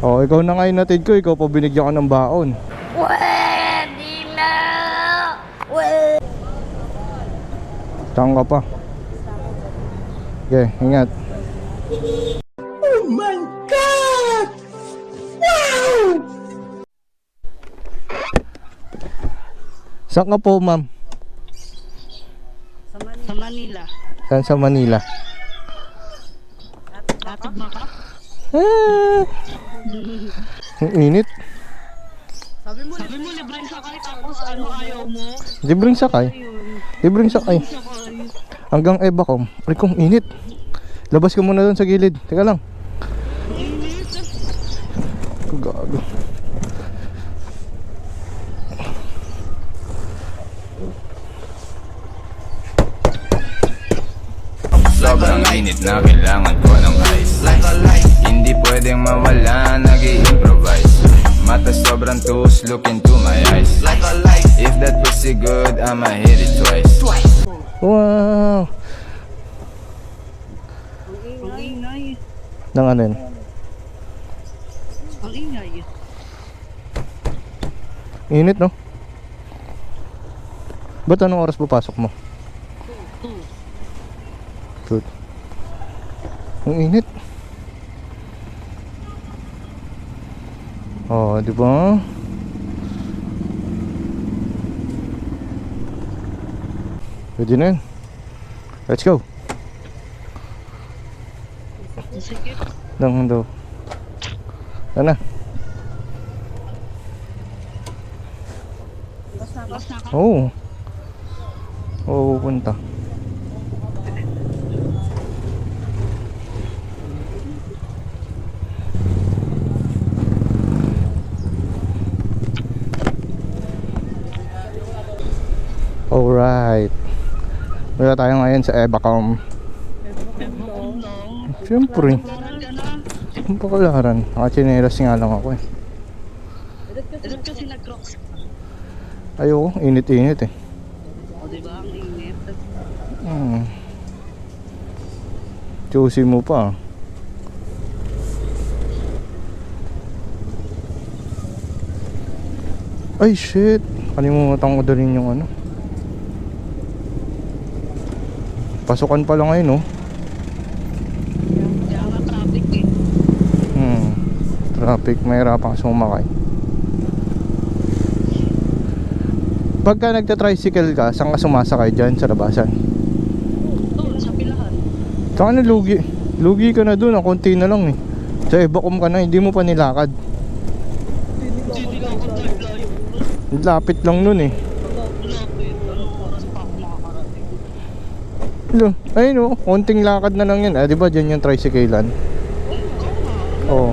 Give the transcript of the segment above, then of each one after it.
Oh, ikaw na nga yung natid ko, ikaw pa binigyan ka ng baon. Pwede na! Pwede! Saan ka pa? Okay, ingat. Oh my God! Wow! Saan ka po, ma'am? Sa Manila. Saan sa Manila? Atag maka? Ang init. Sabi mo libreng sakay tapos ano ayaw mo? Libreng sakay. Libreng sakay. Hanggang Ebacom. Ay, kung init. Labas ka muna doon sa gilid. Teka lang. Gago. Sobrang init na kailangan ko ng ice. Hindi pwedeng mawala, nag-i-improvise. Mata sobrang tus, look into my eyes. If that pussy good, I'ma hit it twice. Wow. Ang ingay. Nang ano yun? Ang ingay. Init, no? Ba't anong oras papasok mo? Good. Ang init. Oh, di ba? Pwede na yun. Let's go. Sige. Lang daw. Ano? Basta ka. Oo. Oo, pupunta. Alright. Wala tayo ngayon sa Ebacom. Siyempre. Ang pakalaran. Nakachinelas nga lang ako eh. Dapat kasi nag-crocs. Ayoko, init-init eh. O diba ang init? Juicy mo pa. Ay shit. Kalimutan ko dalhin yung ano. Pasukan pa lang ngayon, no? Kaya nga traffic eh. Traffic, mahirapan ka sumakay. Pagka nagta-tricycle ka, saan ka sumasakay dyan sa labasan? Doon sa pilahan. Saka na lugi. Lugi ka na dun, ang konti na lang eh. Sa Ebacom ka na, hindi mo pa nilakad. Hindi ka ako drive layo. Lapit lang nun eh. Lapit. Anong oras pa ako makakarating? Ayun oh, konting lakad na lang yan. Di ba dyan yung tricyclean? Oo.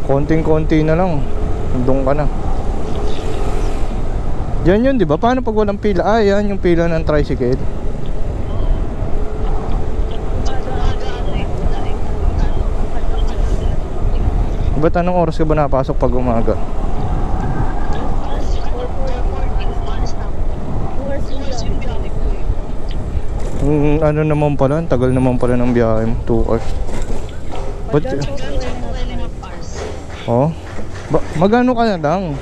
Konting-konti na lang. Doon ka na. Diyan yun, di ba? Paano pag walang pila? Ah, yan yung pila ng tricycle. Ba't anong oras ka ba napasok pag umaga? Ano naman pala, tagal naman pala ng biyahe mo, 2 hours. Ba't? Oh? Magano ka na lang?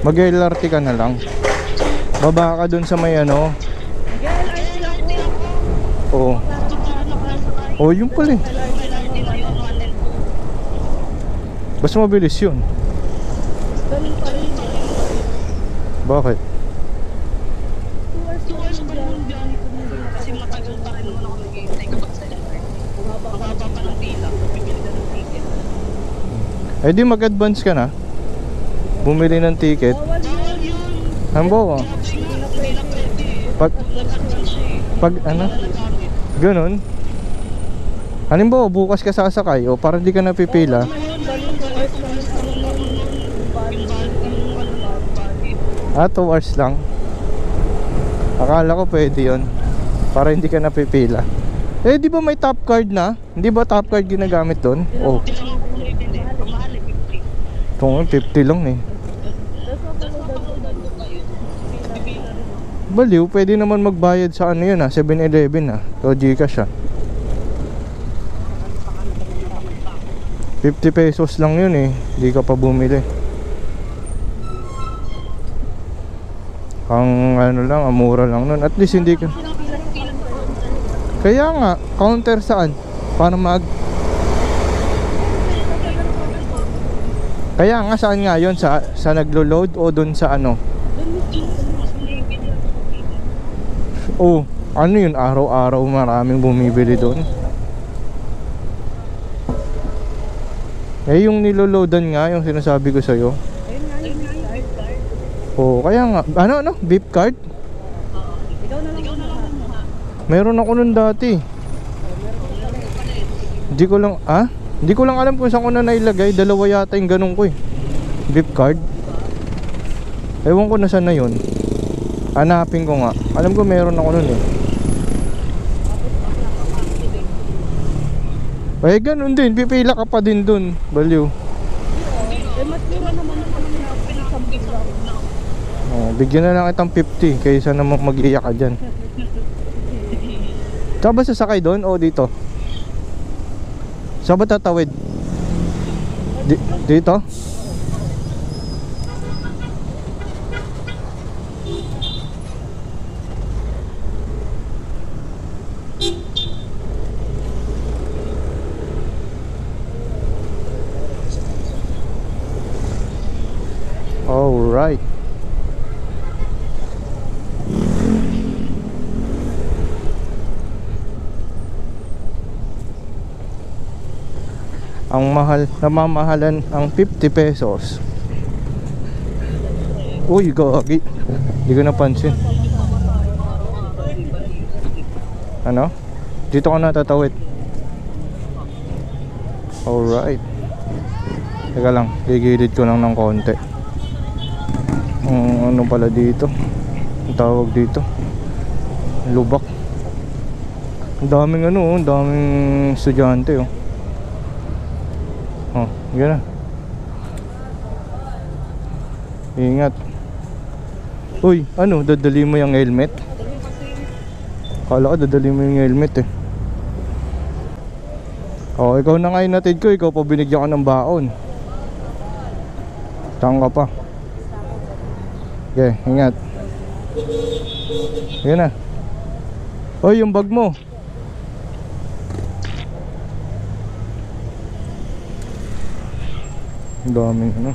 Mag-LRT ka na lang. Baba ka dun sa may ano. Oo. Oh, yun pala eh. Basta mabilis yun. Bakit? 2 hours pa yung biyahe ko kasi matagal pa rin naman ako nag-iintay kapag sa LRT. Mababa pa ng pila, bibili ka ng ticket. Eh di mag-advance ka na. Bumili ng ticket. Hambo. Pag ano? Ganun. Halimbawa bukas ka sasakay o para di ka napipila. Ah, 2 hours lang. Akala ko pwede yun. Para hindi ka napipila. Eh di ba may top card na? Hindi ba top card ginagamit doon? Oh. Ito nga 50 lang eh. Baliw, pwede naman magbayad sa ano yun 7-Eleven o Gcash 50 pesos lang yun eh. Hindi ka pa bumili. Ang ano lang, mura lang nun. At least hindi ka... Kaya nga, counter saan? Para mag... Kaya nga, saan nga yun? Sa naglo-load o dun sa ano? Oh, ano yun? Araw-araw maraming bumibili dun. Eh, yung niloloadan nga, yung sinasabi ko sa'yo. Oh, kaya nga. Ano? Beep card? Meron ako nun dati. Hindi ko lang, Hindi ko lang alam kung saan ko na nailagay. Dalawa yata yung ganun ko eh. Beep card. Ewan ko na saan na yun. Hanapin ko nga. Alam ko meron ako nun eh. Eh ganun din, pipila ka pa din dun. Baliw. Oh, bigyan na lang itang 50 kaysa naman mag-iyak ka dyan. Saan ba sasakay doon o dito? Saan ba tatawid? Dito? Alright. Ang mahal, namamahalan ang 50 pesos. Uy, gagi. Hindi ko napansin. Ano? Dito ka na tatawid. Alright. Teka lang, gigilid ko lang ng konti. Ano pala dito? Ang tawag dito? Lubak. Ang daming ang daming estudyante oh. Oh, yan na. Ingat. Uy, ano? Dadali mo yung helmet? Kala ko dadali mo yung helmet eh. Oh, ikaw na nga inatid ko. Ikaw pa binigyan ko ng baon. Saan ka pa? Okay, ingat. Yan na. Uy, yung bag mo. Ang daming ano.